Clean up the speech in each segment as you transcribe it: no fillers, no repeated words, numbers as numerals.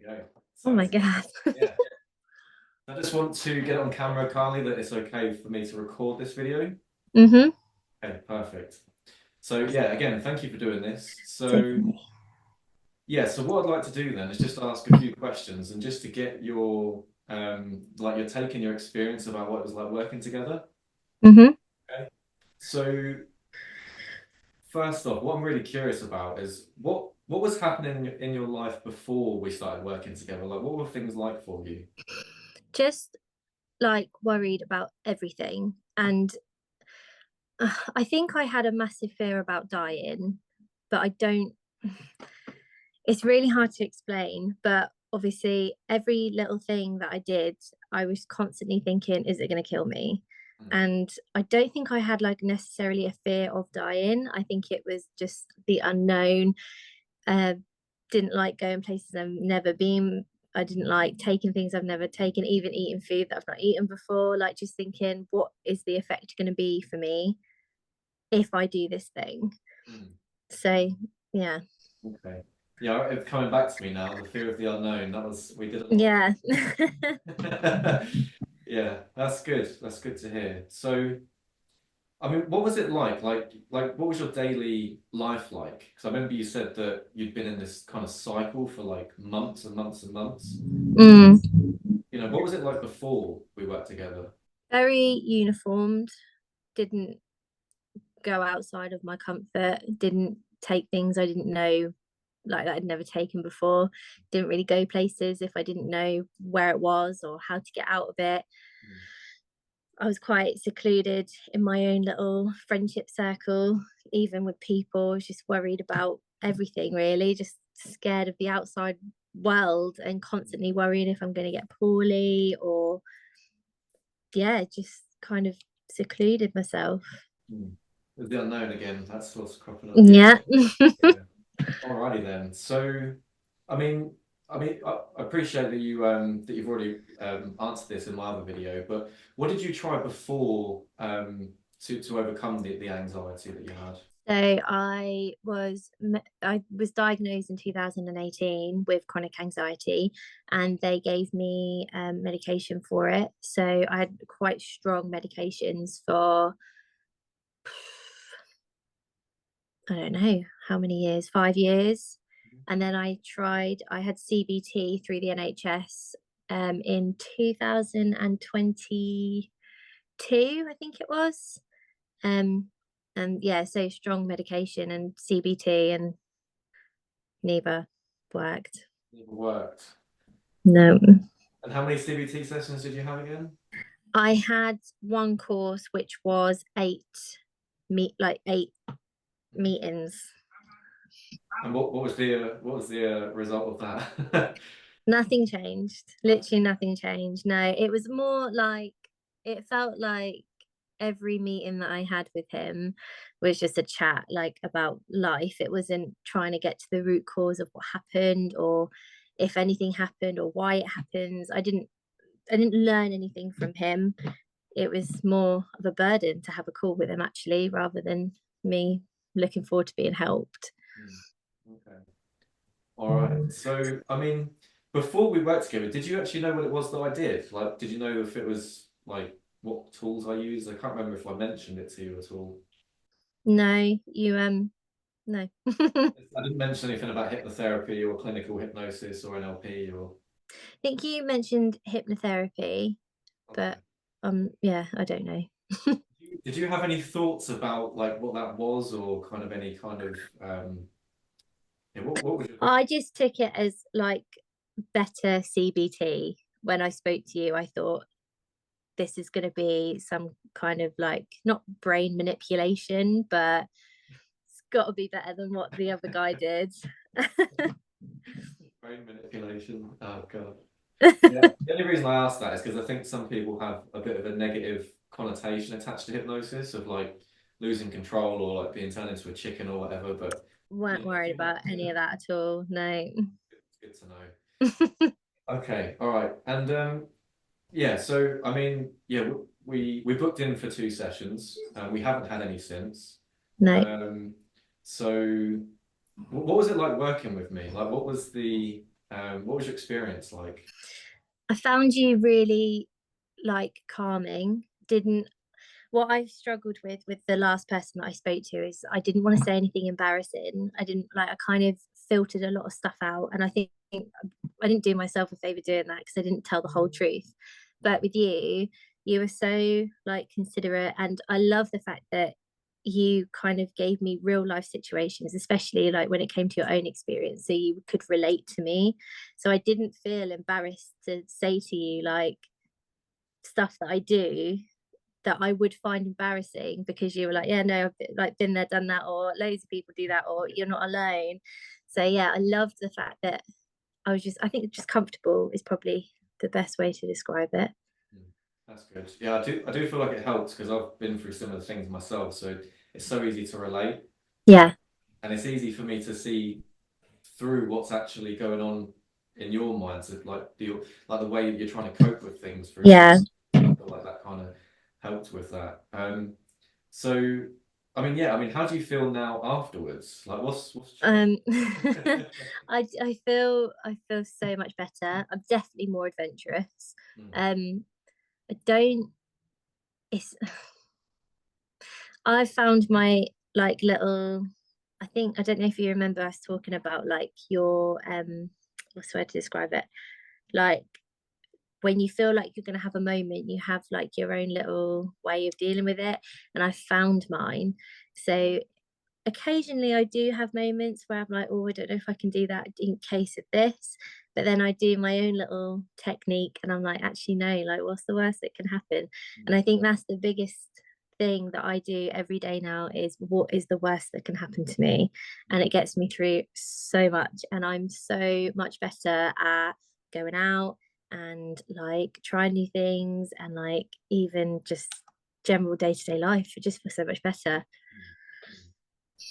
we go. Oh So, my God. yeah, I just want to get it on camera, Carly, that it's okay for me to record this video. Mm-hmm. Okay, perfect. So, yeah, again, thank you for doing this. It's So, okay. yeah, so what I'd like to do then is just ask a few questions and just to get your like your take and your experience about what it was like working together. Mm-hmm. Okay. So, first off, what I'm really curious about is what was happening in your life before we started working together? Like, what were things like for you? Just like worried about everything. And I think I had a massive fear about dying, but I don't, it's really hard to explain. But obviously, every little thing that I did, I was constantly thinking, is it going to kill me? Mm, And I don't think I had like necessarily a fear of dying. I think it was just the unknown. Uh, didn't like going places I've never been. I didn't like taking things I've never taken, even eating food that I've not eaten before. Like just thinking, what is the effect going to be for me if I do this thing? mm. So yeah, Okay. Yeah, it's coming back to me now. The fear of the unknown. That was we did a lot. yeah. Yeah, that's good. That's good to hear. So, I mean, what was it like? What was your daily life like? Because I remember you said that you'd been in this kind of cycle for like months and months and months. Mm. You know, what was it like before we worked together? Very uniformed. Didn't go outside of my comfort. Didn't take things I didn't know, like that I'd never taken before. Didn't really go places if I didn't know where it was or how to get out of it. Mm, I was quite secluded in my own little friendship circle, even with people. I was just worried about everything, really, just scared of the outside world and constantly worrying if I'm going to get poorly or, yeah, just kind of secluded myself. mm. With the unknown again, that's what's cropping up. Yeah. Yeah. Yeah. Alrighty then. So, I mean, I appreciate that you've already answered this in my other video, but what did you try before to overcome the anxiety that you had? So I was diagnosed in 2018 with chronic anxiety, and they gave me medication for it. So I had quite strong medications for I don't know how many years, 5 years, and then I had CBT through the NHS in 2022, I think it was. Um, and yeah, so strong medication and CBT and neither worked. Never worked. No. And how many CBT sessions did you have again? I had one course which was eight meetings. And what was the result of that? Nothing changed. Literally nothing changed. No, it was more like it felt like every meeting that I had with him was just a chat like about life. It wasn't trying to get to the root cause of what happened or if anything happened or why it happens. I didn't learn anything from him. It was more of a burden to have a call with him actually rather than me looking forward to being helped. Hmm, okay. All right. So, I mean, before we worked together, did you actually know what it was that I did? Like, did you know if it was like what tools I used? I can't remember if I mentioned it to you at all. No, you no. I I didn't mention anything about hypnotherapy or clinical hypnosis or NLP or. think you mentioned hypnotherapy, but Okay. yeah, I don't know. Did you have any thoughts about like what that was or kind of any kind of yeah, what was your I just took it as like better CBT. When I spoke to you, I thought this is going to be some kind of like not brain manipulation, but it's got to be better than what the other guy did. brain manipulation? Oh God. Yeah. The only reason I ask that is because I think some people have a bit of a negative connotation attached to hypnosis of like losing control or like being turned into a chicken or whatever. But you Weren't know, if worried you want about any of that at all. No. it's good to know. Okay, all right. And yeah, so I mean, yeah, we booked in for two sessions. We haven't had any since. No. Um, so what was it like working with me? Like, what was the What was your experience like? I found you really like calming. Didn't What I struggled with the last person that I spoke to is I didn't want to say anything embarrassing. I didn't like I kind of filtered a lot of stuff out, and I think I didn't do myself a favor doing that because I didn't tell the whole truth. But with you, you were so like considerate, and I love the fact that you kind of gave me real life situations, especially like when it came to your own experience, so you could relate to me. So I didn't feel embarrassed to say to you like stuff that I do that I would find embarrassing, because you were like, yeah, no, I've like been there, done that, or loads of people do that, or you're not alone. So yeah, I loved the fact that I think just comfortable is probably the best way to describe it. Mm, that's good. Yeah, I do feel like it helps because I've been through similar things myself, so it's so easy to relate, Yeah, and it's easy for me to see through what's actually going on in your mind. So like the way that you're trying to cope with things through something. yeah. I feel like that kind of helped with that. So I mean, yeah, I mean, how do you feel now afterwards? Like, what's changed? Um, I feel so much better. I'm definitely more adventurous. Mm, I don't. It's I found my like little. I think I don't know if you remember us talking about like your what's the word to describe it? Like when you feel like you're going to have a moment, you have like your own little way of dealing with it. And I found mine. So occasionally I do have moments where I'm like, oh, I don't know if I can do that in case of this. But then I do my own little technique and I'm like, actually, no, like, what's the worst that can happen? And mm, I think that's the biggest thing that I do every day now is what is the worst that can happen to me? And it gets me through so much. And I'm so much better at going out and like trying new things and like even just general day-to-day life. It just feels so much better. mm, mm.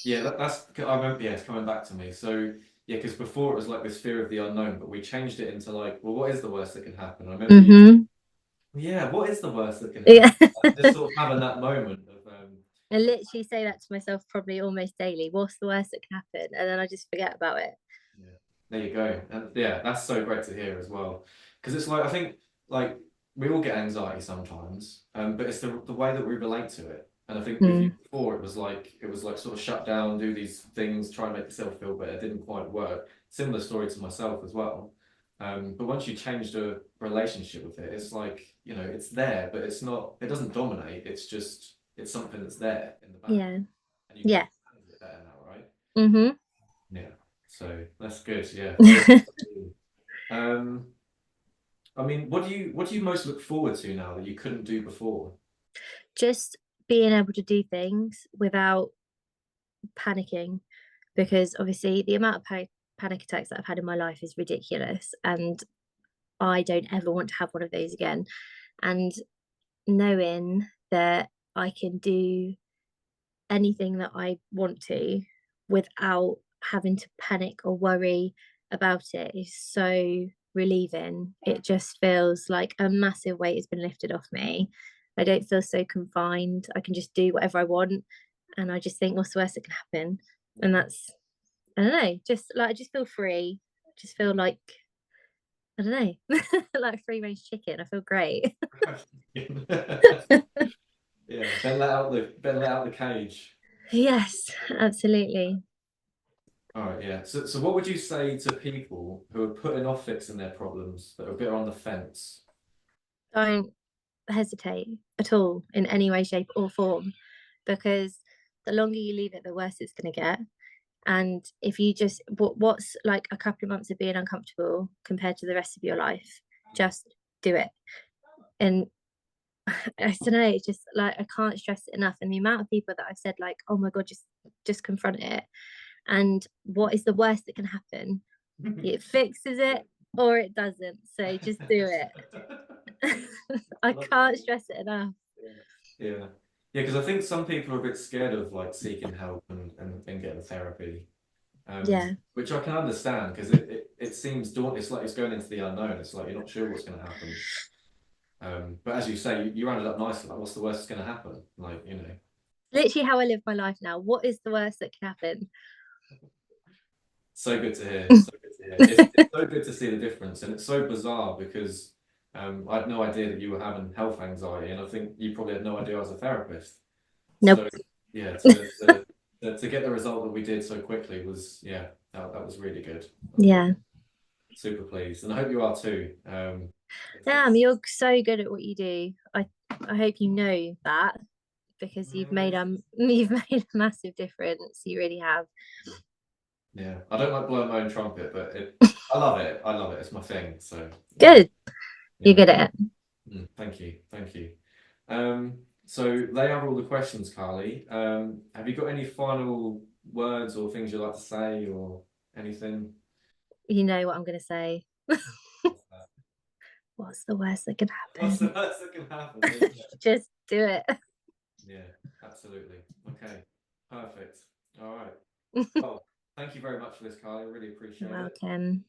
Yeah, that's I remember. Yeah, it's coming back to me. So yeah, because before it was like this fear of the unknown, but we changed it into like, well, what is the worst that can happen? I remember you. Mm-hmm. Yeah, what is the worst that can Yeah. happen? Just sort of having that moment of I literally say that to myself probably almost daily. What's the worst that can happen? And then I just forget about it. yeah, there you go. And yeah, that's so great to hear as well. Because it's like I think like we all get anxiety sometimes, but it's the way that we relate to it. And I think with you Mm, before it was like sort of shut down, do these things, try and make yourself feel better. It didn't quite work. Similar story to myself as well. But once you change the relationship with it, it's like, it's there, but it doesn't dominate. It's something that's there in the back yeah. and you can Yeah. manage it better now, right? Mm-hmm. Yeah. So that's good. Yeah. Very good. Um, I mean, what do you most look forward to now that you couldn't do before? Just being able to do things without panicking, because obviously the amount of panic attacks that I've had in my life is ridiculous. And I don't ever want to have one of those again. And knowing that I can do anything that I want to without having to panic or worry about it is so relieving. It just feels like a massive weight has been lifted off me. I don't feel so confined. I can just do whatever I want. And I just think, what's the worst that can happen? And that's, I don't know, just like I just feel free. I just feel like, I don't know, like free range chicken. I feel great. Yeah, Ben let out the cage. Yes, absolutely. All right, yeah. So what would you say to people who are putting off fixing their problems, that are a bit on the fence? Don't hesitate at all in any way, shape, or form, because the longer you leave it, the worse it's going to get. And if you just, what's like a couple of months of being uncomfortable compared to the rest of your life? Just do it. And I don't know, it's just like I can't stress it enough. And the amount of people that I've said, like, oh my God, just confront it. And what is the worst that can happen? It fixes it or it doesn't. So just do it. I I love can't that. stress it enough. Yeah. Yeah. Yeah, because I think some people are a bit scared of like seeking help and getting therapy. Yeah. Which I can understand because it seems daunting. It's like it's going into the unknown. It's like you're not sure what's going to happen. But as you say, you rounded up nicely. Like, what's the worst that's going to happen? Like, Literally how I live my life now. What is the worst that can happen? so good to hear. So good to hear. It's so good good to see the difference, and it's so bizarre because I had no idea that you were having health anxiety, and I think you probably had no idea I was a therapist. Nope. So yeah, to get the result that we did so quickly was that was really good. I was Yeah. super pleased, and I hope you are too. Damn, you're so good at what you do. I hope you know that because you've made you've made a massive difference. You really have. Yeah, I don't like blowing my own trumpet, but I love it. I love it. It's my thing. So Good. You're yeah. good at it. Thank you, thank you. So they are all the questions, Carly. Have you got any final words or things you'd like to say or anything? You know what I'm gonna say. What's the worst that could What's the happen? worst that can happen? There you go. Just do it. Yeah, absolutely. Okay, perfect. All right. Well, thank you very much for this, Carly. I really You're appreciate it. welcome.